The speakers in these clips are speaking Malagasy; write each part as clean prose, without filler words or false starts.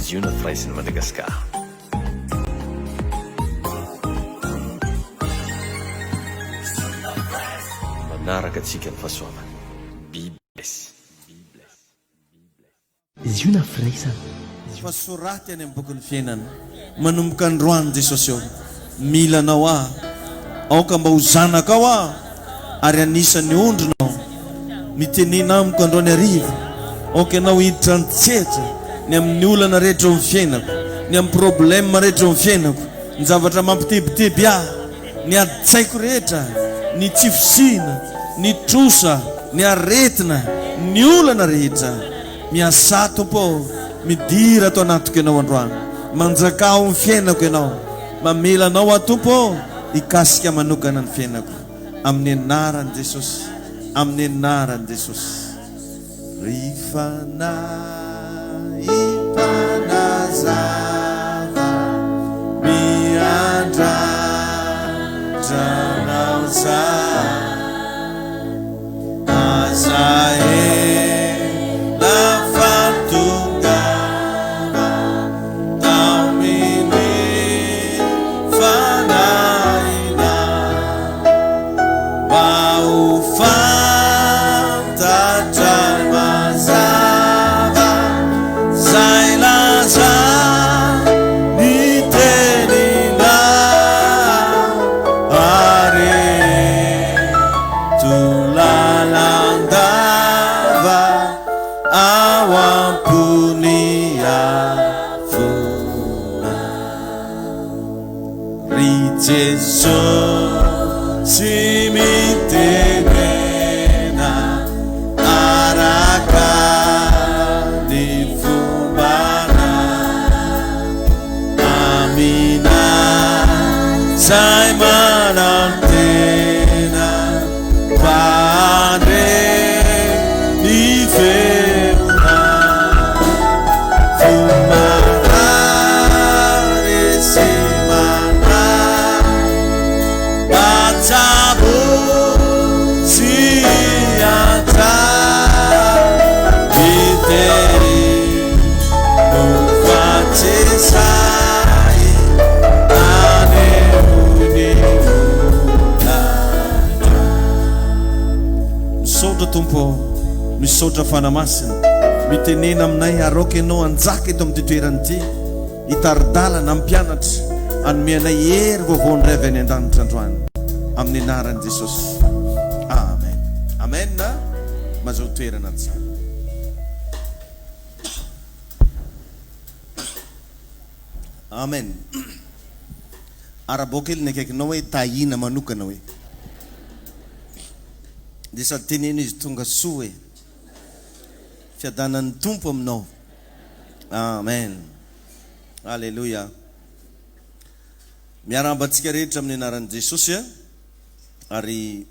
izy io nafiraisiny Madagasikara. Manaraka atsika ny fahasoavana. Biblesy. Izy io nafiraisana. Fa soraty any amin'ny bokin'ny fiainana manomboka androany Jesosy eo milanao aoka mba ho zanaka ao ary anisan'ny ondrinao mitenena amiko androany ariva aoka ianao hiditra antsetra ny amin'ny olana rehetra amin'ny fiainako, ny amin'ny problème rehetra amin'ny fiainako, ny zavatra mampitebiteby ny aditsaiko rehetra, ny tsifosina, ny trosa, ny aretina, ny olana rehetra miasa tompo midira ato anatiko ianao androany, manjaka ao amin'ny fiainako ianao, mamela anao aho tompo hikasika manokana ny fiainako amin'ny anaran'i Jesosy, amin'ny anaran'i Jesosy. Rifana ipanazava miandrandranaoza azae misaotra fanamasina mitenena aminay aroka ianao anjaka eto amin'ny toerana ity hitaridalana mpianatra anomeanay hery vaovao ny ray avy any an-danitra androany amin'ny anaran'i Jesosy. Amen. Amen. Mazao toerana tsara. Amen. Arabokely ny akaikinao hoe tahina manokana hoe dia sady tenena izy tonga soa hoe fiadanan'ny tompo aminao. Amen. Alleluia. Miarabantsika rehetra amin'ny anaran'i Jesosy ary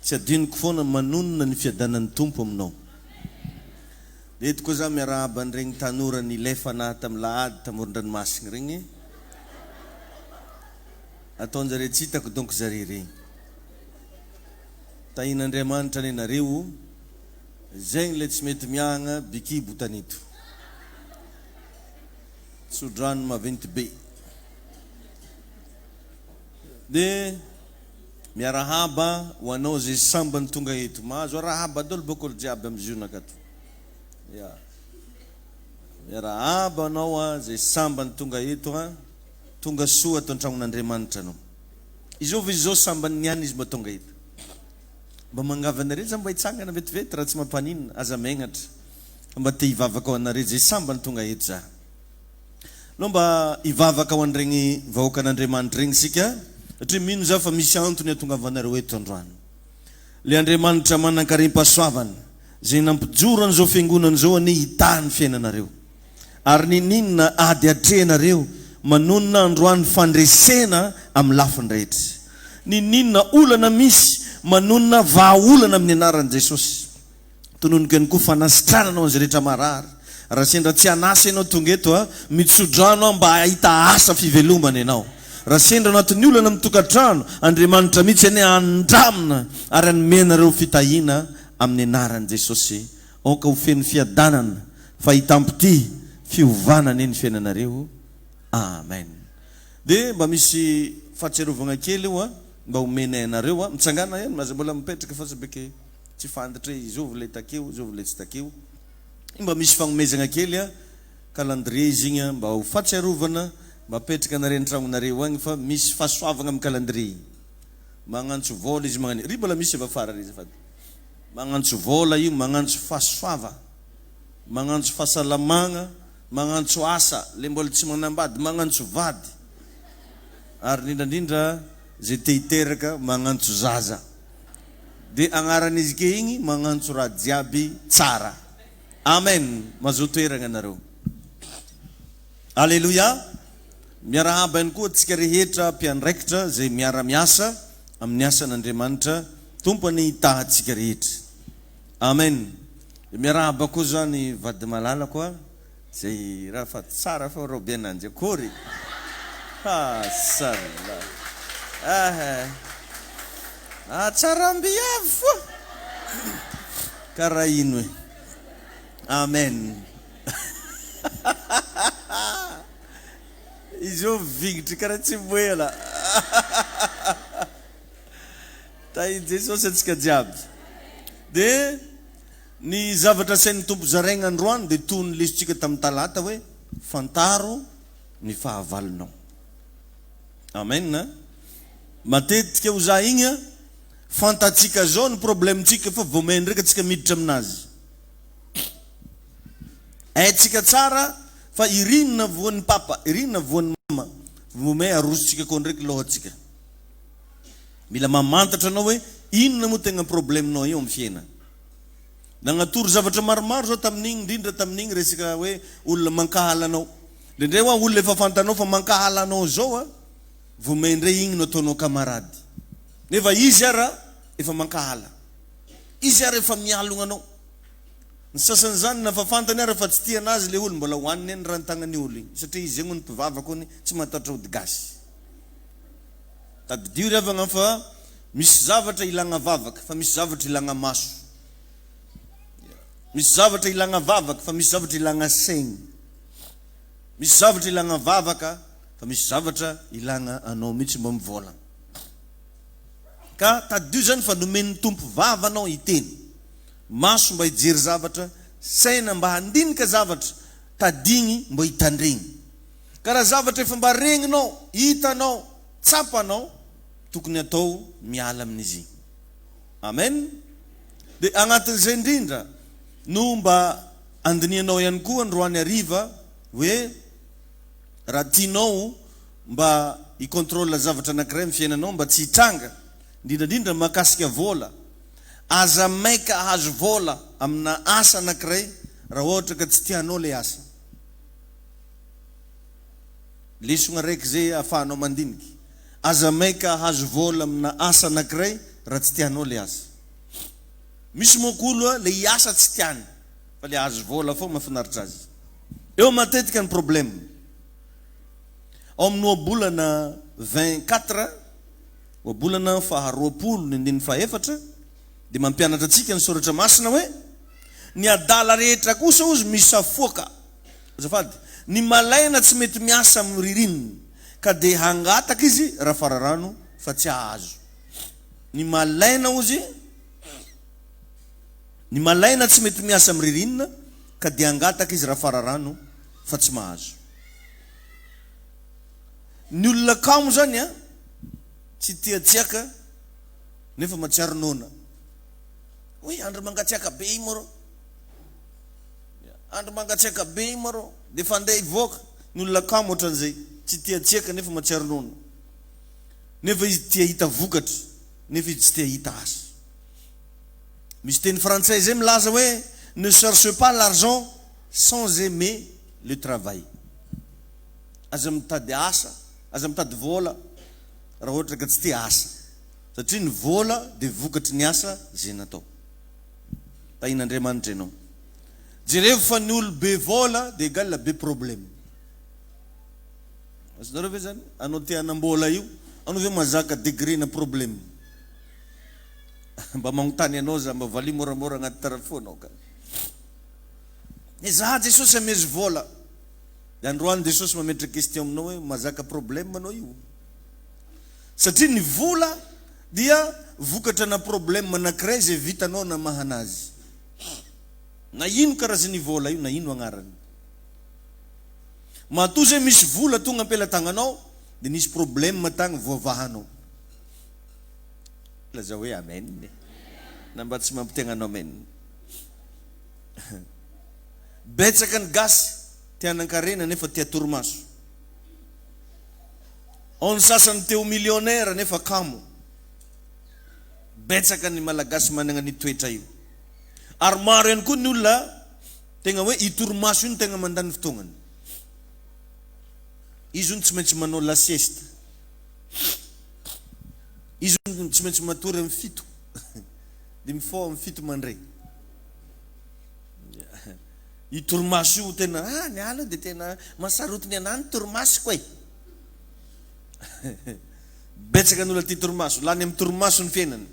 tsy adinoko foana manonona ny fiadanan'ny tompo aminao. Eto koa za miaraban regny tanora ny lefana tamin'ny lahady tamoron-dranomasina regny ataonjare tsy hitako donc zare regny tahin'Andriamanitra ny nareo zegny le tsy mety miagna bikibo tanito sodrano maventy be de miarahaba ho anao zay sambany tonga eto mahazo arahaba dolo bokolo jiaby amin'ny zionakato miarahaba anao zay sambany tonga eto tonga soa ato an-tragnon'Andriamanitra anao izy ovy izy zao sambany niany izy mba tonga eto mba mangavanareo za mba hitsangana vetivety raha tsy mampanina aza megnatra mba te hivavaka ao anareo zay sambany tonga eto za no mba hivavaka ao an'iregny vahoaka an'Andriamanitra regny sika satria mino za fa misy antony atongavanareo eto androany le Andriamanitra manan-karim-pahasoavana zay nampijoro an'izao fiangonana zao any hitany fiainanareo ary nininona ady atrehanareo manonona androany fandresena amin'ny lafiny rehetra nininona olana misy manonona vahaolana amin'ny anaran'i Jesosy tononoko ihany koa fanasitrananao an'izay rehetra marary raha sendra tsy anasa ianao tonga eto mitsodrano mba ahita asa fivelomana ianao raha sendra anatin'ny olana mitokantrano Andriamanitra mihitsy any andramina ary anomenareo fitahina amin'ny anaran'i Jesosy aoka ho feno fiadanana fahitampity fiovana ny fiainanareo. Amen. De mba misy fahatsiarovana kely io mba homenay anareo mitsangana ihany maza mbola mipetraka fa sabeke tsy fantatra izovy le takeo izovy le tsy takeo. Mba misy fagnomezana kely calendrier izy igny mba ho fahatsiarovana mba petraka anareo an-tragnonareo agny fa misy fahasoavana amin'ny calendrier. Magnantso vola izy magnano ry mbola misy avafara ry zafady. Magnantso vola io magnantso fahasoava, magnantso fahasalamagna, magnantso asa le mbola tsy manambady magnantso vady, ary indrindra zay te hiteraka magnantso zaza. De agnaran'izy ke igny magnantso raha jiaby tsara. Amen. Mazoto toerana anareo. Alleluia. Miarahaba ihany koa atsika rehetra mpiandraikitra zay miara-miasa amin'ny asan'Andriamanitra, tompony hitahantsika rehetra. Amen. Miarahaba koa zany vady malala koa zay raha fa tsara fa robe ananjy akory. Sala. Tsara mbiavy fo. Karaha ino e. Amen. Izo vigitry karaha tsy boela. Tai Jesosy atsika jiaby. De ny zavatra sain'ny tompo zaraigna androany de toy ny lesitsika tamin'ny talata hoe fantaro ny fahavalonao. Amen. Matetika ho za igny fantatsika zao ny problemtsika fa vomay ndraiky atsika miditra aminazy. Aitsika tsara fa irinona voan'ny papa, irinona voan'ny mama, vomay arositsika koa ndraiky lohatsika. Mila mamantatra anao hoe inona moa tegna probleminao io amin'ny fiaina. Nagnatoro zavatra maromaro zao tamin'igny, indrindra tamin'igny resaka hoe olona mankahala anao. Indrindray hoa olona efa fantanao fa mankahala anao zao vomay indray igny no ataonao kamarady. Nefa izy ara efa mankahala. Izy ara efa mialogna anao. Ny sasany zany na fa fantany ara fa tsy tia anazy le olo mbola hoaniny ny rantagnany olo igny satria izy zegny ny mpivavaka ony tsy matatra ody gasy. Tadidio ravagna fa misy zavatra ilagna vavaka fa misy zavatra ilagna maso. Misy zavatra ilagna vavaka fa misy zavatra ilagna saigny. Misy zavatra ilagna vavaka fa misy zavatra ilagna anao mitsy mba mivolagna. Ka tadidio zany fa nomen'ny tompo vava anao hiteny, maso mba hijery zavatra, saina mba handinika zavatra, tadigny mba hitandregny. Karaha zavatra efa mba regninao, hitanao, tsapanao, tokony atao miala amin'izy. Amen. De agnatin'izay indrindra no mba andinianao ihany koa androany hariva hoe raha tianao mba hikontrôla zavatra anankiray amin'ny fiainanao mba tsy hitranga, indrindrandrindra mahakasika vola. Aza maika ahazo vola amina asa anankiray raha ohatra ka tsy tianao le asa. Lesona raiky zay ahafahanao mandiniky. Aza maika ahazo vola amina asa anankiray raha tsy tianao le asa. Misy mokolo le hiasa tsy tiany fa le ahazo vola fô mahafinaritra azy. Eo matetika ny problème. Ao amin'ny ohabolana 24 ohabolana faharoapolo ny andininy fahaefatra de mampianatra atsika ny soratra masina hoe ny adala rehetra kosa ozy misafoaka. Azafady, ny malaina tsy mety miasa amin'ny ririniny ka de hangataka izy raha fararano fa tsy ahazo. Ny malaina ozy, ny malaina tsy mety miasa amin'ny ririnina ka de hangataka izy raha fararano fa tsy mahazo. Ny olona kamo zany tsy tiatsiaka nefa matsiaro nona. Oi, andro mangatsiaka be iny moro. Andro mangatsiaka be iny moro. De fandeha ivoaka. Ny olona kamo ohatran'izay tsy tiatsiaka nefa matsiaro nona. Nefa izy tia hita vokatra, nefa izy tsy tia hita asa. Misy teny frantsay zay milaza hoe ne cherchez pas l'argent sans aimer le travail. Aza mitady asa, aza mitady vola raha ohatra ka tsy tia asa. Satria ny vola de vokatry ny asa zay natao. Tahin'Andriamanitra ianao. Jereo fa ny olo be vola de égal be problème. Azonareo ve zany? Anao tia hanambola io, anao ve mazaka degré na problème. Mba magnontany anao za mba valia moramora agnaty tarafo anao ka. Za Jesosy amezo vola. Androany Jesosy mametraka question aminao hoe mazaka problème anao io. Satria ny vola dia vokatra na problème anankiray zay vitanao na mahanazy. Na ino karazany vola io, na ino agnarany. Matoa zay misy vola tonga ampelatagnanao, dia nisy problème tagny voavahanao. Laza hoe amen. Na mba tsy mampitegnanao amen. Betsaka ny gasy tianan-karena nefa tia torimaso. On sasany teo millionnaire nefa kamo. Betsaka ny malagasy manana ny toetra io. Ary maro ihany koa ny olona tegna hoe itorimaso io no tegna mandany fotoagnany. Izy io tsy maintsy manao la sieste. Izy io tsy maintsy matory amin'ny fito. Dia mifao amin'ny fito mandray. Itorimaso io tena ny ala dia tena masarotiny anany torimaso koe. Betsaka ny olona tia torimaso, lany amin'ny torimaso ny fiainany.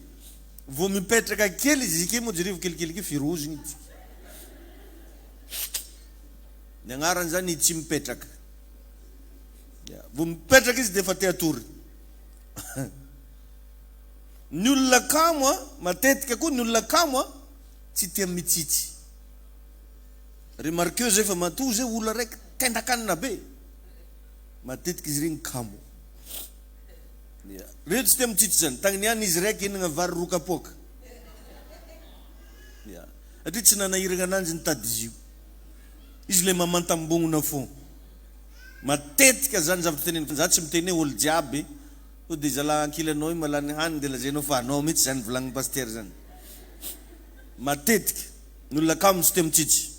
Vao mipetraka kely izy ke moa jerivo kelikely ke firoziny izy. Ny agnarany zany tsy mipetraka. Vao mipetraka izy dia efa te atory. Ny olona kamo matetika koa ny olona kamo tsy tia mitsitsy. Remarquez zay fa matoa zay olona raiky tendakanina be. Matetika izy regny kamo. Reto tsy tia mitsitsy zany. Tagny niany izy raiky hinagna vary roa kapoaka. Atria tsy nanahiragna ananjy ny tady izy io. Izy le mamantambonina fo. Matetika zany zavatra teneniko. Za tsy mitene olo jiaby. Dia zala ankilanao malany haniny dia lazainao fa anao mitsy zany volagny pasteur zany. Matetika ny olona kamo tsy tia mitsitsy.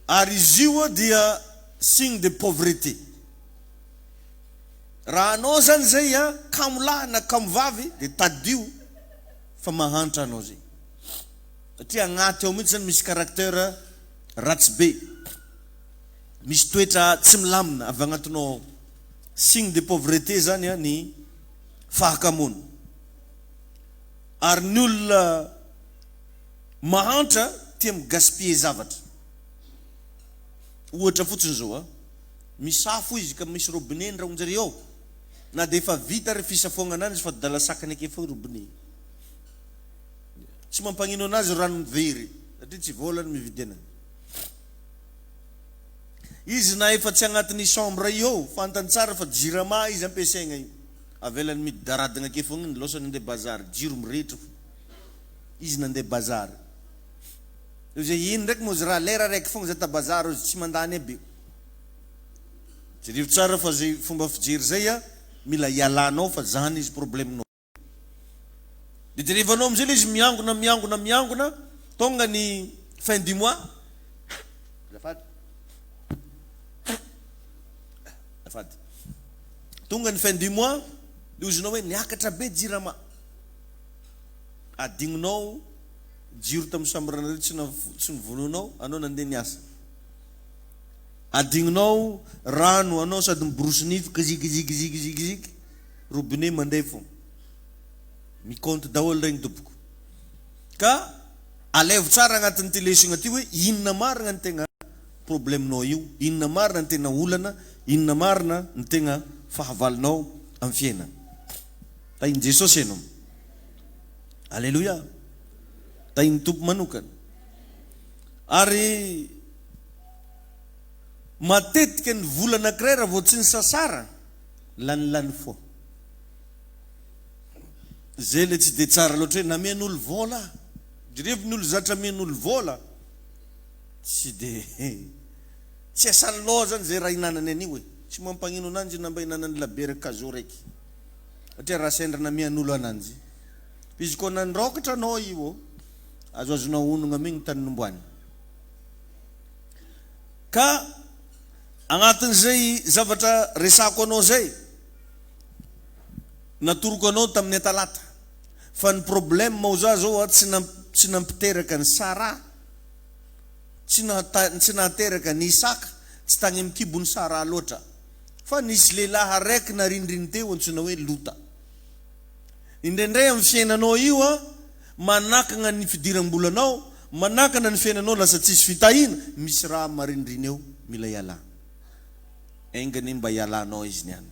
Ary izy io dia signe de pauvreté. Raha anao zany zay kamo lahy na kamo vavy dia tadio fa mahantra anao zay. Satria agnaty ao mitsy zany misy caractère ratsy be. Misy toetra tsy milamina avy agnatinao ao. Signe de pauvreté zany ny fahakamoana. Ary ny olona mahantra tia migaspiller zavatra. Ohatra fotsiny zao misafo izy ka misy robinet ndraho njare ao. Na dia efa vita re fisafoagna ananjy fa dala sakany ake foagna robinet. Tsy mampagnino anazy rano mivery. Satria tsy volany mividy anazy. Izy na efa tsy agnatin'ny chambre io fantany tsara fa jirama izy ampiasaigna io. Avelany midaradagna ake foagna ny losa nandeha bazary. Jiro mirehitra fo. Izy nandeha bazary. Zay ino ndraiky moa raha lera raiky foagna zay ta bazary tsy mandany aby. Jerivo tsara fa zay fomba fijery zay mila ialanao fa zany izy probleminao. Dia jerevanao amizay le izy miangona tonga ny fin du mois. Tonga ny fin du mois dia ozinao hoe niakatra be jirama. Adigninao jiro tamin'ny sambrana tsy nivononao, anao nandeha niasa. Adigninao rano, anao sady miborosy nify kizikizikizikizikiziky, robinet mandeha fo. Mikonto daholo regny tompoko. Ka alevo tsara agnatin'ny lesson aty hoe inona marina ny tegna probleminao io, inona marina ny tena olana, inona marina ny tegna fahavalonao amin'ny fiaina. Tain'i Jesosy ianao. Alleluia. Tain'ny tompo manokana. Ary matetika ny vola anankiray raha vao tsy ny sasara lanilany foa. Zay le tsy dia tsara loatra hoe namian'olo vola. Jerevo ny olo zatra mian'olo vola tsy dia tsy asany loha zany zay raha hinanany anio hoe. Tsy mampagnino ananjy namba hinanany labera kazo raiky. Satria raha sendra namian'olo ananjy. Izy koa nandrokatra anao io azoazonao onogna migny tany nomboany. Ka agnatin'izay zavatra resako anao zay natoroko anao tamin'ny talata. Fa ny problème mao zao tsy nampiteraka ny Sara, tsy nahateraka ny Isaka, tsy tagny amin'ny kibony Sara loatra. Fa nisy lehilahy araiky narindriny teo antsoina hoe Lota. Indraindray amin'ny fiainanao io manakana ny fidiram-bolanao, manakana ny fiainanao lasa tsisy fitahina, misy raha marindriny eo mila iala. Engany mba ialanao izy niany.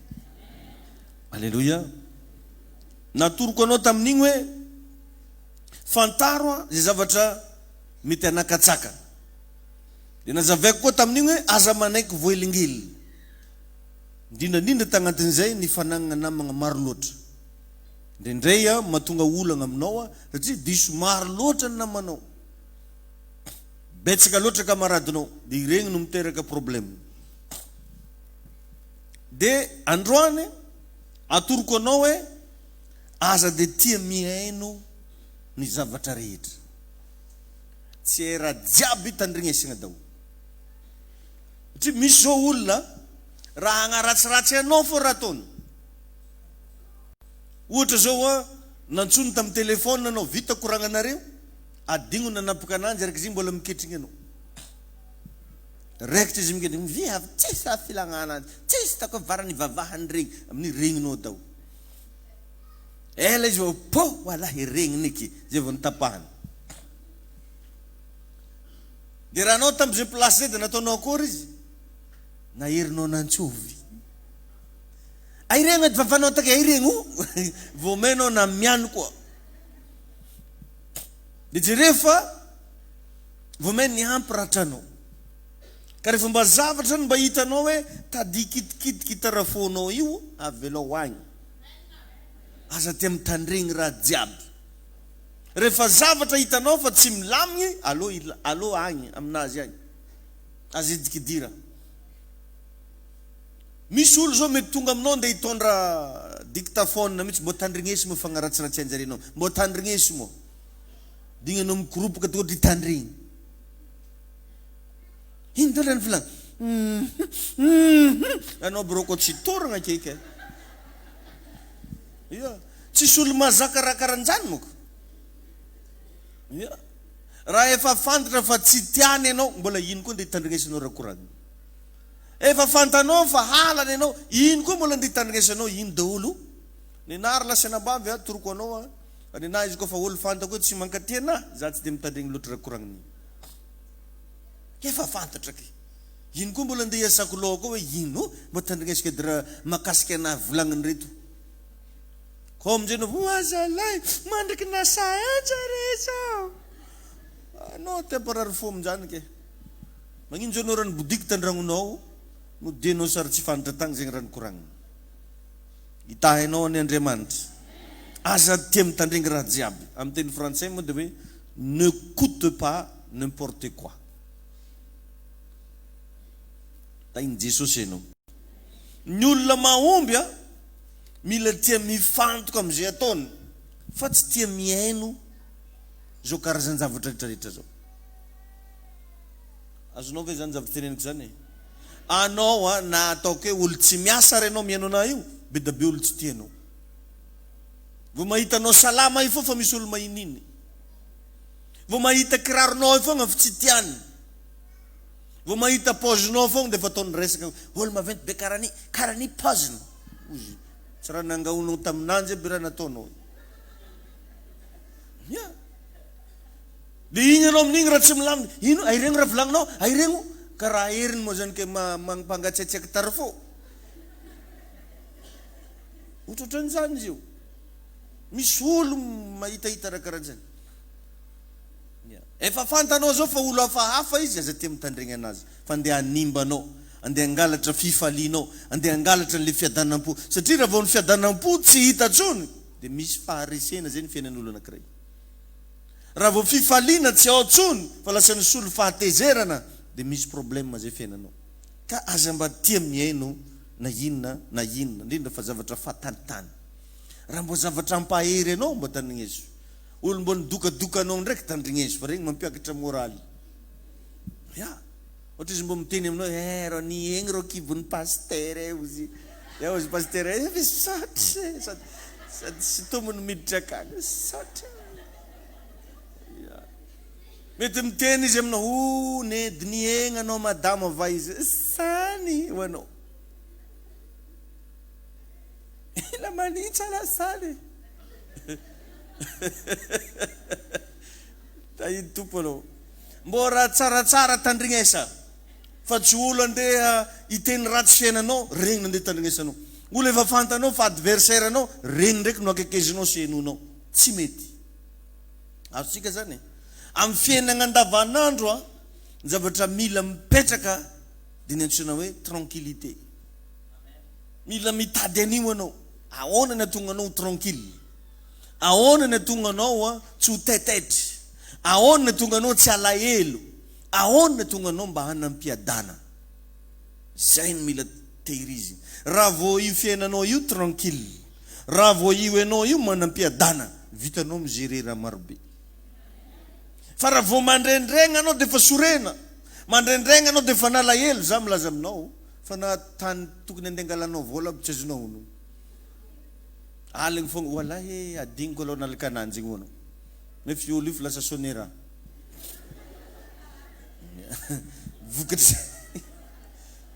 Alleluia. Natoroko anao tamin'igny hoe fantaro zay zavatra mety anakatsaka. Dia nazavaiko koa tamin'igny hoe aza manaiky voelingely. Indrindra tagnatin'izay ny fanagnana namagna maro loatra. Indray mahatonga olana aminao satria diso maro loatra ny namanao. Betsaka loatra kamaradinao, dia ireny no miteraka problème. Dia androany atoroko anao hoe aza dia tia mihaino ny zavatra rehetra. Tsy raha jiaby tandrignesina dao. Satria misy zao olona raha agnaratsiratsy anao fô raha ataony. Ohatra zao nantsony tamin'ny telefôna anao, vita koragnanareo, adigno nanapaka ananjy araka izy mbola miketriny anao. Raikitra izy miketriny, viavy tsisy filagna azy, tsisy tako varany vavahany regny, amin'ny regninao dao. Ela izy vao po, walahi regniny eky, zay vao nitapahany. Dia raha anao tamin'izay place zay dia nataonao akory izy, naherinao nantsovy. Airegna vavanao take airegno, vomenao na miano koa. Dia jerefa vomen ny ampiratranao. Ka rehefa mba zavatra mba hitanao hoe tady kitikitiky tarafonao io, avelao agny. Aza tia mitandregny raha jiaby. Rehefa zavatra hitanao fa tsy milamigny, alo agny aminazy agny. Aza idikidira. Misy olo zao mety tonga aminao nde hitondra dictaphone mitsy mbo tandrignesy mo fagnaratsiratsy anjare anao. Mbo tandrignesy mo. Digna anao mikoropoka toa ditandregny. Ino dala ny volagny? Anao broko tsy toragna keke. Ia. Tsisy olo mazaka raha karanjany moko. Ia. Raha efa fantatra fa tsy tiany anao, mbola ino koa nde hitandrignesinao raha koragny. Efa fantanao fa halany anao, ino koa mbola nde hitandrignesinao, ino daholo. Nenary lasanambavy toroko anao nena izy koa fa olo fantako hoe tsy mankaty anahy, za tsy dia mitandregny loatra raha koragniny. Efa fantatra ke. Ino koa mbola nde hiasako loha koa hoe ino mba tandrignesika edy raha makasika anahy volagniny reto. Ko amin'izay no azalay mandriky nasa ajare zao. Anao temporary fo amin'izany ke. Magnino zao anao rano bodiky tandragnonao, no dienao sary tsy fantatra tagny zegny rano koragniny. Hitahinao ny Andriamanitra. Aza tia mitandregny raha jiaby. Amin'ny teny français moa dia hoe ne coûte pas n'importe quoi. Tainy Jesosy enao. Ny olona mahomby mila tia mifantoka amin'izay ataony, fa tsy tia mihaino zao karazany zavatra rehetrarehetra zao. Azonao ve zany zavatra teneniko zany? Anao na ataoko hoe olo tsy miasa renao mihaino anahy io, be da be olo tsy tianao. Vao mahita anao salama io fa misy olo mahininy. Vao mahita kiraronao io fogna fa tsy tiany. Vao mahita paozinao fogna dia fa ataony resaka, olo maventy be karany paozina. Tsy raha nangaonao taminanjy be raha nataonao. Ia. Dia igny anao amin'igny raha tsy milamina. Ino? Airegno raha volagninao? Airegno? Ka raha heriny moa zany ke mampangatsiatsiaka tarafo. Ohatran'izany izy io. Misy olo mahitahita raha karaha zany. Efa fantanao zao fa olo hafahafa izy, aza tia mitandregny anazy. Fa andeha hanimba anao, andeha hangalatra fifalianao, andeha hangalatra an'le fiadanam-po. Satria raha vao ny fiadanam-po tsy hita tsony, dia misy faharesena zay ny fiainan'olo anankiray. Raha vao fifaliana tsy ao tsony, fa lasa ny solo fahatezerana, dia misy problème zay fiainanao. Ka aza mba tia mihaino na inona, indrindra fa zavatra fatanitany. Raha mbo zavatra ampahery anao mba tandrigneso. Olo mbo nidokadoka anao ndraiky tandrigneso, fa regny mampiakatra moraly. Ya. Ohatra izy mbo miteny aminao, ro ni egny ro kibon'ny pasteur ozy. Ya ozy pasteur sotry. Sady sy tombony miditra akagny, sotry. Mety miteny izy aminao, nedy ni egny anao madama va izy. Sany ho anao. La manitsy alasany. Tahidy tompo anao. Mbo raha tsaratsara tandrignesa. fa tsy olo andeha iteny ratsy fiainanao, regny nandeha tandrignesanao. Olo efa fantanao fa adversaire anao, regny ndraiky no akekezinao sy henonao. Tsy mety. Azontsika zany. Amin'ny fiainana andavanandro ny zavatra mila mipetraka dia ny antsoina hoe tranquillité. Mila mitady anio anao. Ahoana ny atonga anao tranquille? Ahoana ny atonga anao tsy ho taitaitra? Ahoana ny atonga anao tsy alahelo? Ahoana ny atonga anao mba hanam-piadana? Zay no mila tehirizina. Raha vao io fiainanao io tranquille, raha vao io ianao io manam-piadana, vitanao migerer raha marobe. Fa raha vao mandrendregna anao dia efa sorena, mandrendregna anao dia efa nalahelo. Za milaza aminao fa na tany tokony andeha angalanao vola tsy azonao no aligny fogna wallahi adigniko aloha nalaka ananjy igny anao. Nefa olo io fa lasa sonera.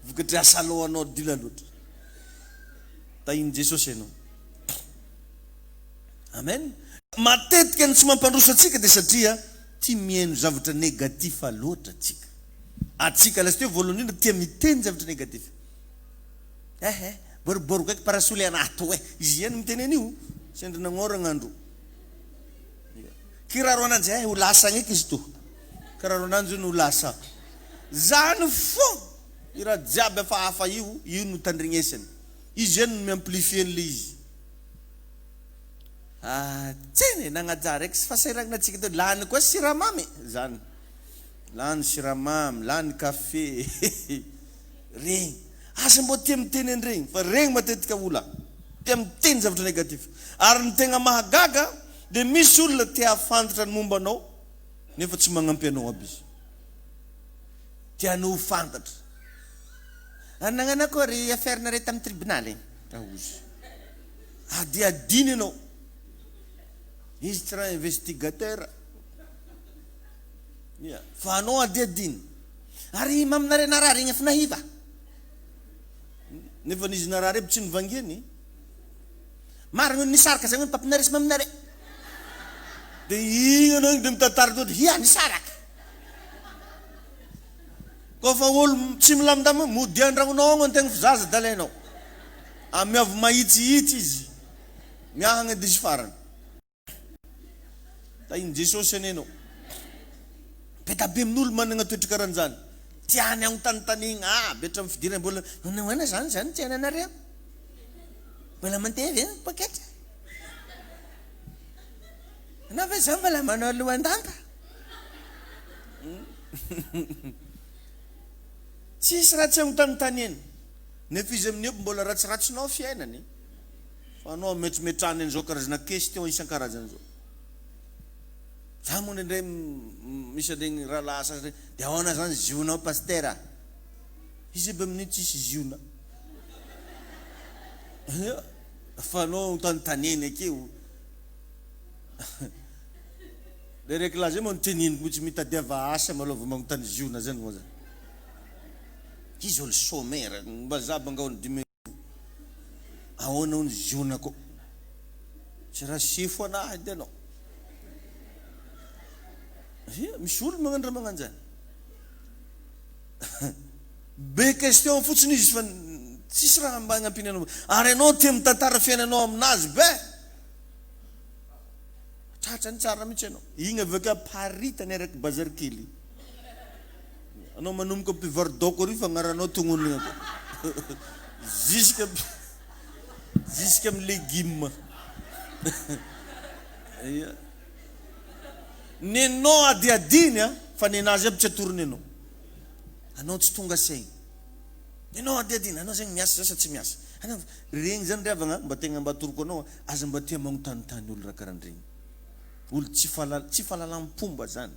Vokatry asa lohanao dila loatra. Tahiny Jesosy ianao. Amen. Matetika ny tsy mampandroso atsika dia satria tia mihaino zavatra negatif loatra atsika. Atsika lasiteo voalohany indrindra tia miteny zavatra negatif. Boribory kaiky parasolo anato izy ihany miteny an'io sendra nagnoragna andro. Kiraro ananjy ho lasa agneky izy to. Kiraro ananjy no lasa. Zany fo. I raha jiaby efa hafa io no tandrignesany. Izy ihany no miamplifie an'le izy. Tseny nagnajary eky sy fahasairagna atsika to. Lany koa siramamy zany. Lany siramamy, lany kafe. Regny. Asa mbo tia miteny andregny. Fa regny matetika ola tia miteny zavatra negatif. Ary ny tegna mahagaga dia misy olona tia afantatra ny momba anao nefa tsy magnampy anao aby izy. Tianao fantatra. Nagnano akory affaire nareo tamin'ny tribunaly. Aozy. Ady adiny anao. Izy tsy raha investigateur. Fa anao ady adiny. Ary maminareo narary igny efa nahiva. Nefa n'izy narary tsy nivangeny. Marina nisaraka zany hoe pampinareo sy maminareo. Dia igny anao dia mitantara toatra. Ia nisaraka. Koa fa olo tsy milamindama mody andragnonao agny an-tegna fizaza dalainao. Amiavo mahitsihitsy izy. Miahagna dia izy farany. Tahiny Jesosy anenao. Petabe amin'olo manana toetra karan'izany. Tiany agny tantanigna betra amin'ny fidirana mbola nanao zany tiana anareo. Mbola mantevy paketra. Anao ve zany mbola manao lohan-damba? Tsisy ratsy agny tantaniny. Nefa izy amin'ny eo mbola ratsiratsinao fiainany. Fa anao metrometrany an'izao karazana question isan-karazany zao. Za moa indray misy regny raha lasa dia ahoana zany zionao pastera. Izy be amin'ny tsisy ziona. Fa anao tantaniny akeo. Le raiky laha zay moa noteniniko tsy mitadiava asa malao vao magnontany ziona zany moa zany. Izy olo somera mba zabanga olo dimy. Ahoana ony ziona ko. Tsy raha sifo anahy dia anao. Misy olo magnano raha magnano zany. Be question fotsiny izy fa tsisy raha mba hagnampiny anao. Ary anao tia mitantara fiainanao aminazy be. Tratrany tsara mihitsy anao. Igny aveka paritany araiky bazary kely. Anao manomboka mpivarodoko ry fa agnaranao tongonina ko. Jusque amin'ny légume. Nenao adiadiny fa nenazy aby tsy atorony anao. Anao tsy tonga saigny. Nenao adiadiny, anao zegny miasa sa tsy miasa. Regny zany riavagna mba tegna mba atoroko anao aza mba tia magnontanytany olo raha karahan'regny. Olo tsy fahalalam-pomba zany.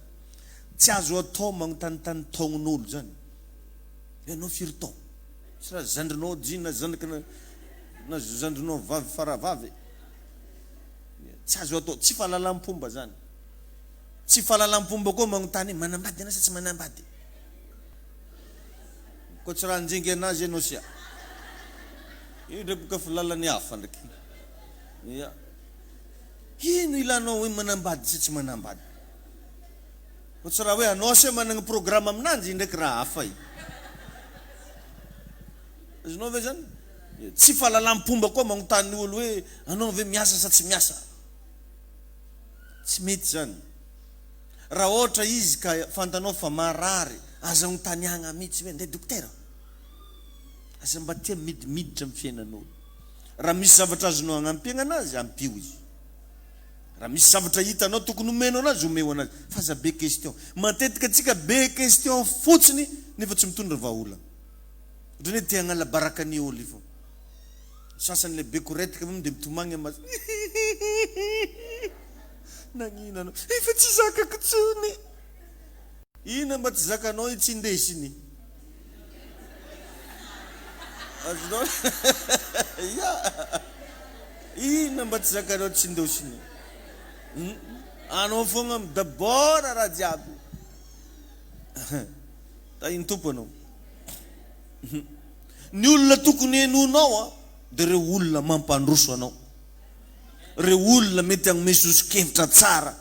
Tsy azo atao magnontanytany taon'olo zany. Anao firy tao. Tsy raha zandrinao diny na zandrinao vavy faravavy. Tsy azo atao, tsy fahalalam-pomba zany. Tsy fahalalam-pomba koa magnontany manambady anao sa tsy manambady. Koa tsy raha anjengy anazy ianao sia. Io ndraiky boka filalany hafa ndraiky. Ino ilanao hoe manambady sa tsy manambady? Koa tsy raha hoe anao sia manana programme aminanjy ndraiky raha hafa io. azonao ve zany tsy fahalalam-pomba koa magnontany olo hoe anao ve miasa sa tsy miasa, tsy mety zany. Raha ohatra izy ka fantanao fa marary aza agnontaniagna mihitsy hoe nde dokotera, aza mba tia midimiditra amin'ny fiainanao. Raha misy zavatra azonao agnampihana anazy ampio izy, raha misy zavatra hitanao tokony omeno anazy omeo anazy, fa aza be question. Matetika atsika be question fotsiny nefa tsy mitondra vahaola, ohatrany hoe te hagnala barakany olo io. Sasany le be koretika dia mitomagny amazy nagnina anao efa tsy zakako tsony, ina mba tsy zakanao i tsy indesiny azonao ya ina mba tsy zakanao tsy indesiny, anao fogna midabora raha jiaby ta iny tompo anao. Ny olona tokony henonao dia reo olona mampandroso anao, reo olona mety agnome sosokevitra tsara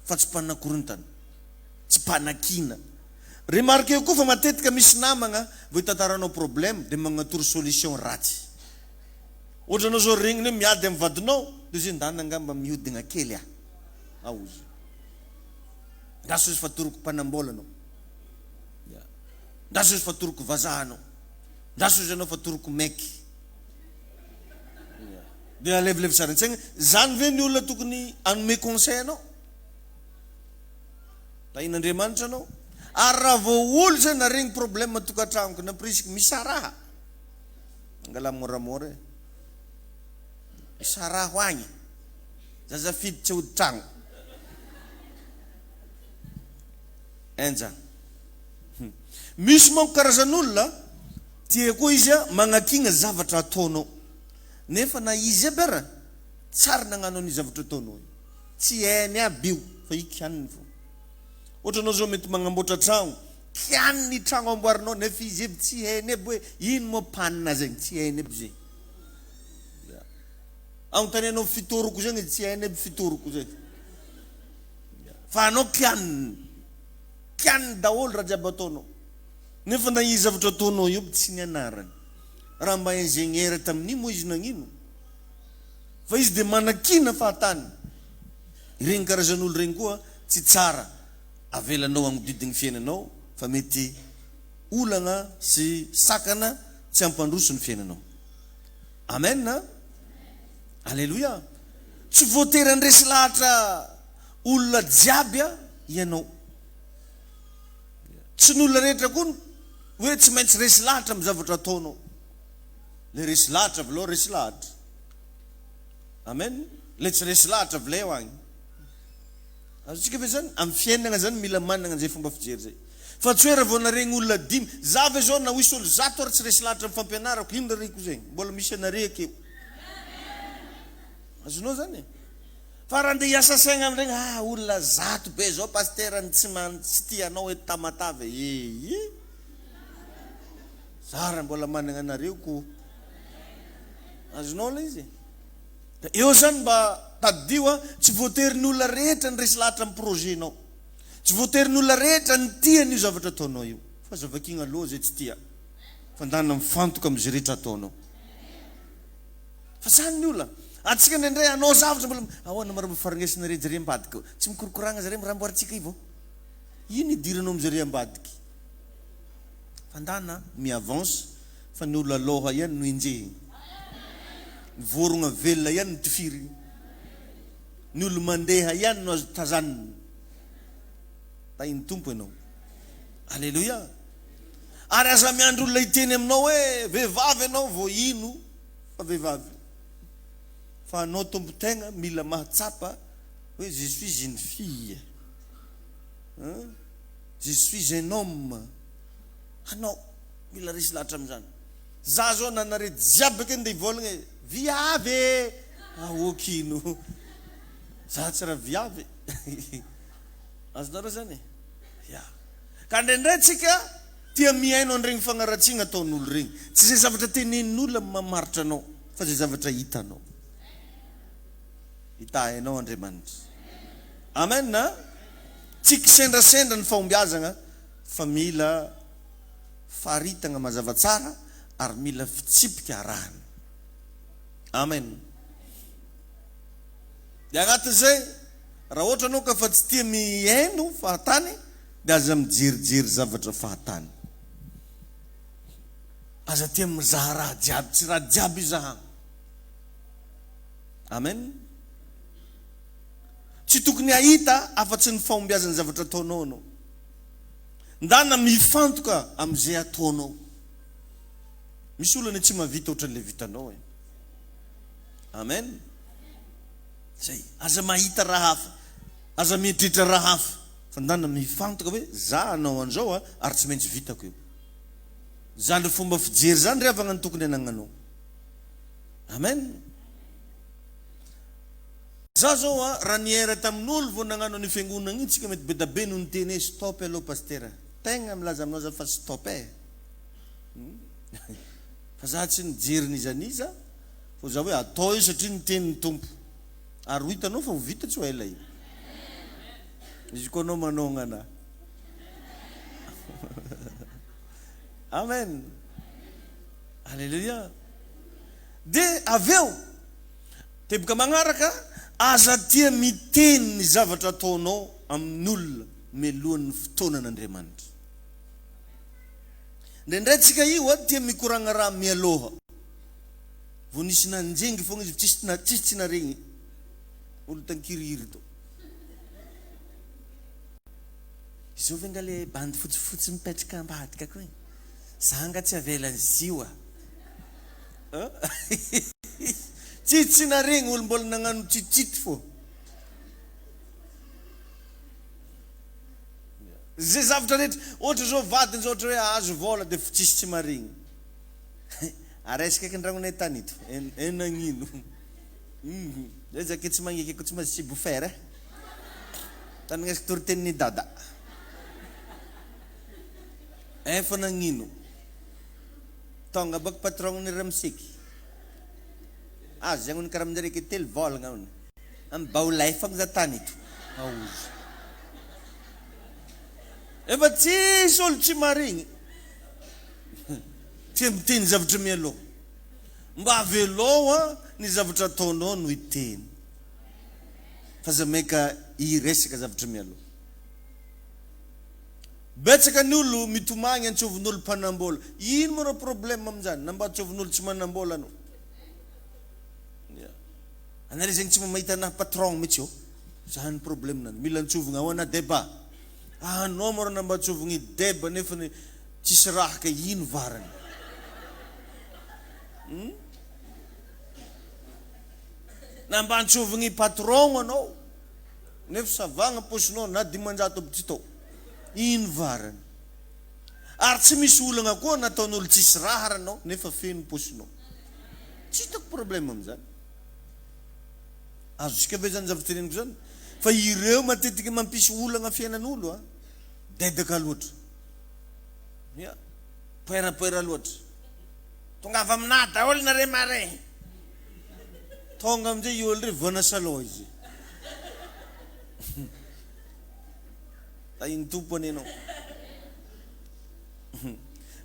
fa tsy mpanakorintana, tsy mpanakina. Remarquez koa fa matetika misy namagna vao hitantaranao problème dia magnatoro solution ratsy. Ohatra anao zao regniny hoe miady amin'ny vadinao dia zay ndana angamba mihodigna kely aozy ndaso izy fatoroko mpanambola anao, ndaso izy fatoroko vazahanao, ndaso izy anao fatoroko meky, dia alevilevy tsara ntsegna. Zany ve ny olona tokony anome conseil anao? Tahin'Andriamanitra anao. Ary raha vao olo zay naregny problème tokantragnoko na prisika misaraha angala moramora misaraha ho agny zazafidy tsy hody tragno enja. Misy manko karazan'olona tia koa izy magnakigna zavatra ataonao, nefa na izy aby ara tsara nagnano ny zavatra ataonao, tsy hainy aby io fa ikianiny fo. Ohatra anao zao mety magnamboatra tragno, kianiny tragno amboarinao nefa izy aby tsy hainy aby hoe ino moa panina zegny, tsy hainy aby zay. Agnontanianao fitoroko zegny tsy hainy aby fitoroko zay, fa anao kianiny daholo raha jiaby ataonao, nefa na izy zavatra ataonao io tsy ny anarany. Raha mba ingénieur tamin'iny moa izy nagnino, fa izy dia manakina fahatany. Ireny karazan'olo regny koa tsy tsara avelanao agnodidiny fiainanao, fa mety olagna sy sakana tsy ampandroso ny fiainanao. Amen na alleluia. Tsy voatery andresy lahatra olona jiaby ianao, tsy n'olona rehetra koa hoe tsy maintsy resy lahatra amin'ny zavatra ataonao. Le resy lahatra avy lao resy lahatra, amen. Le tsy resy lahatra avy leo agny. Azotsika ve zany amin'ny fiainana zany mila manana an'izay fomba fijery zay, fa tsy hoe raha vao naregny olona dimy za ve zao na hoisy olo zato ary tsy resy lahatra amin'ny fampianarako ino nareko zegny, mbola misy anareko eo. Azonao zany fa raha ndeha hiasa saigna amin'regny olona zato be zao pasterany tsy tianao eto Tamatave, zara mbola manana anareko. Azonao la izy eo zany mba tadio tsy voatery ny olona rehetra ny resy lahatra amin'ny projetnao, tsy voatery ny olona rehetra ny tiany io zavatra ataonao io, fa zavakigna aloha zay tsy tia fandana mifantoka am'izay rehetra ataonao. Fa zany ny olona atsika ndray anao zavatra mbola ahoana maramba farangesina re jare ambadika, tsy mikorokoragna zare miramboaritsika io vao ino idiranao am'zare ambadiky, fandana mi-avance fa ny olona aloha ihany no injehiny, ny vorogna velona ihany no tifiriny, ny olo mandeha ihany no azo tazaniny. Tainy tompo ianao, alleluia. Ary aza miandro olona hiteny aminao hoe vehivavy ianao vao ino fa vehivavy, fa anao tompo-tegna mila mahatsapa hoe je suis une fille, je suis un homme. Anao mila resy lahatra amin'izany. Za zao nanare jiaby ke ndeha hivolagna viavy okino za tsy raha viavy azonareo zany ya. Ka ndraindray tsika tia miaino an'iregny fagnaratsiagna ataon'olo regny, tsy zay zavatra tenenin'olona mamaritra anao, fa zay zavatra hitanao, hita hainao Andriamanitra. Amen na tsy kisendrasendra ny fahombiazana, fa mila faharitana mazava tsara ary mila fitsipika arahana. Amen. Dia agnatin'izay, raha ohatra anao ka fa tsy tia mihaino fahatany, dia aza mijerijery zavatra fahatany. Aza tia mizaha raha jiaby, tsy raha jiaby izahana. Amen. Tsy tokony hahita afa-tsy ny fahombiazany zavatra ataonao anao. Ndana mifantoka amin'izay ataonao. Misy olona tsy mahavita ohatran'ilay vitanao. Amen. Zay, aza mahita raha hafa, aza mieritreritra raha hafa, fa ndana mifantoka hoe za anao an'izao ary tsy maintsy vitako io. Zany fomba fijery zany ry avana ny tokony anagnanao. Amen. Za zao raha niera tamin'olo vao nagnano ny fiangonana iny, tsika mety be da be no niteny hoe stop aloha pasteur. Tegna milaza aminao za fa stop e. Fa za tsy nijery nizaniza, fa za hoe atao io satria niteny ny tompo. Ary ho hitanao fa ho vita tsy ho ela io. Izy koa anao manao ngana. Amen. Alléluia. De aveo teboka magnaraka, aza tia miteny ny zavatra ataonao amin'olona melohan'ny fotoanan'Andriamanitra. Ndray tsika io tia mikoragna raha mialoha. Vao nisy nanjengy fogna izy tsisy tsy naregny. Olo tankiriry to. Izao venga le bandy fotsifotsy mipetraka ambadika koa. Zanga tsy avelan'ny ziwa. Tsy naregny olo mbola nagnano tsitsity fo. Zay zavatra rehetra, ohatra zao vadiny zao ohatra hoe azo vola dia tsisy tsy maregny. Aresika akin-dragnonay tany ito, nagnino. Zay zake tsy magneky ko tsy mazy bofera. Tanagnas toriten'ny dada. Efa nagnino. Tonga bak patron ni Ramsiki. Zay ngoni karamdari ke tel vol ngaon. Am baulay fang za tany ito. Efa tsisy olo tsy marigny. Tsy miteny zavatra mialoha. Mba aveloa ny zavatra ataonao no hiteny. Fa za meka iresaka zavatra mialoha. Betsaka ny olo mitomagny antsovin'olo mpanambola. Ino mo ra problème amin'izany? Namba antsovin'olo tsy manambola anao. Anare zegny tsy mahita na patron mitsy io. Zany problème nany. Mila antsovigna ho ana débat. Anao mo ra namba antsovigny débat nefa tsisy raha ka ino varany. Namba antsovigny patron anao. Nefa savagna posinao na 500 bitito. Ino varany. Ary tsy misy olagna koa nataon'olo tsisy raha ranao nefa feno posinao. Tsy hitako problème amin'izany. Azosika ve zany zavatra teneniko zany? Fa ireo matetika mampisy olagna fiainan'olo dedaka loatra. Poera loatra. Tonga avy aminah daholo na re mare. Tonga amin'izay olo re vonasaloha izy. Iny tompony anao.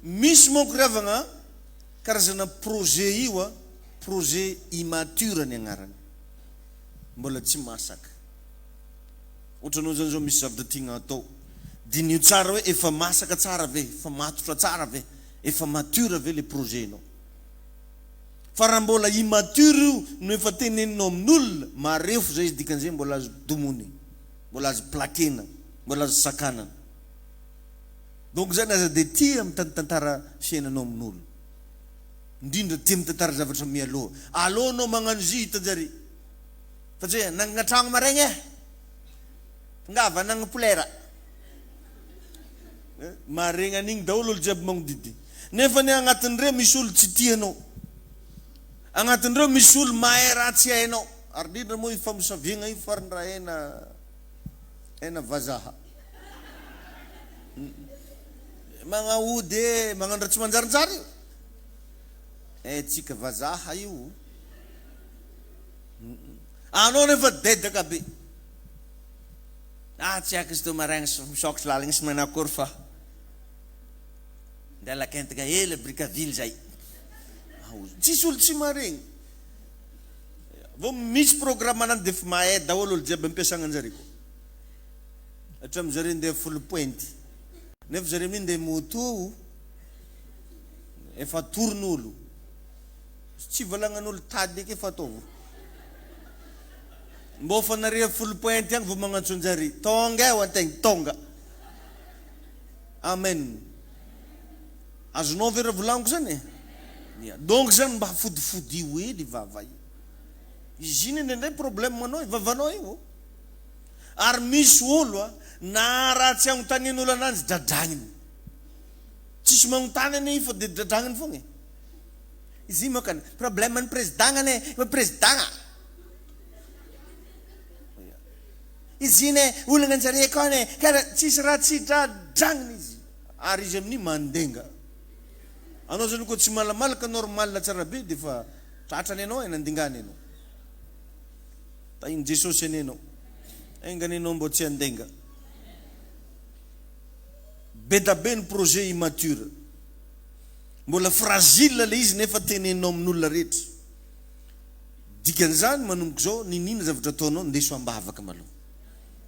Misy monko ravagna karazana projet io projet immature ny agnarany. Mbola tsy masaka. Ohatranao zany zao misy zavatra tiana atao. Dinio tsara hoe efa masaka tsara ve, efa matotra tsara ve, efa mature ve le projet-nao. Fa raha mbola immature io no efa teneninao amin'olona, marefo zay izy dikan'izay mbola azo domony, mbola azo plakena, mbola azo sakanana. Donc zany aza dia tia mitantara fiainanao amin'olo. Indrindra tia mitantara zavatra mialoha. Alohanao magnano izy hitanjary. Fa zay nagna tragno maregny ngava nagna polera. Maregny an'igny daholo olo jiaby magnodidy. Nefa ny agnatin'ireo misy olo tsy tianao. Agnatin'ireo misy olo mahay raha tsy hainao. Ary indrindra moa famosaviagna io farany raha hena vazaha. Magnahody magnano raha tsy manjarinjary io. Tsika vazaha io. Anao nefa dedaka be. Tsy haiko izy to maraigny misokatra lalagna sy manakory fa. Ndeha lakentaka hela Brickaville zay. tsisy olo tsy maregny vao misy programme anany dia efa mahay daholo olo jiaby ampiasagna anjareo koa hatramin'ny zareo ndeha full point nefa zareo amin'iny ndeha moto efa toron'olo tsy valagnan'olo tady eky efa ataovo mbô fanarea full point agny vao magnantso anjare tonga eo antegna tonga amen azonao ve raha volagniko zany donc zany mba hafodifody hely vava io izy iny ndraindray problème manao vavanao io ary misy olo na raha tsy agnontanian'olo ananjy dradragniny tsisy magnontany ane io fa dia dradragniny fogna izy io makany problème ny présidagna ne présidagna izy iny olana anjare kao ne kara tsisy raha tsy dradragniny izy ary izy amin'io mandenga anao zany koa tsy malamalaka normal tsara be dia fa tratrany anao nandingany anao tainy Jesosy anenao engany anao mbo tsy andenga be da be ny projet immature mbola fragile le izy nefa tenenao amin'olona rehetra dikan'izany manomboka zao ninina zavatra ataonao ndeso ambavaka maloha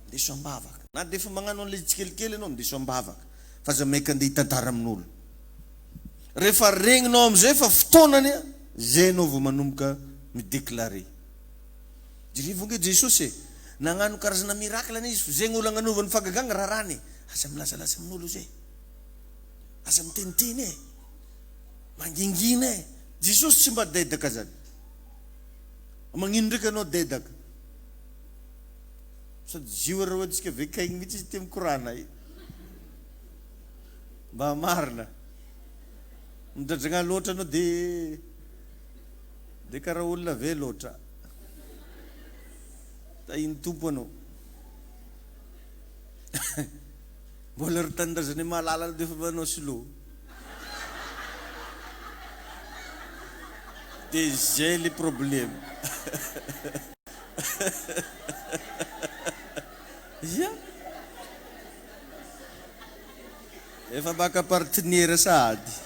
ndeso ambavaka na dia efa magnano an'ilay tsikelikely anao ndeso ambavaka fa za maika andeha hitantara amin'olo rehefa regninao am'izay fa fotoanany zay anao vao manomboka midéclaré jirivonge Jesosy nagnano karazana miracle ana izy zay gn'olo agnanovany fagagagna raha rany aza milazalaza amin'olo zay aza miteniteny mangingina Jesosy tsy mba dedaka zany magnino ndraiky anao dedaka sady zio raha ohatsika vekaigny mihitsy izy temy korana mba marina midradragna loatra anao dia karaha olona ve loatra iny tompo anao mbola ry tanindrazany mahalala dia efa manao slow dia zay le problème ia efa baka partenaire sady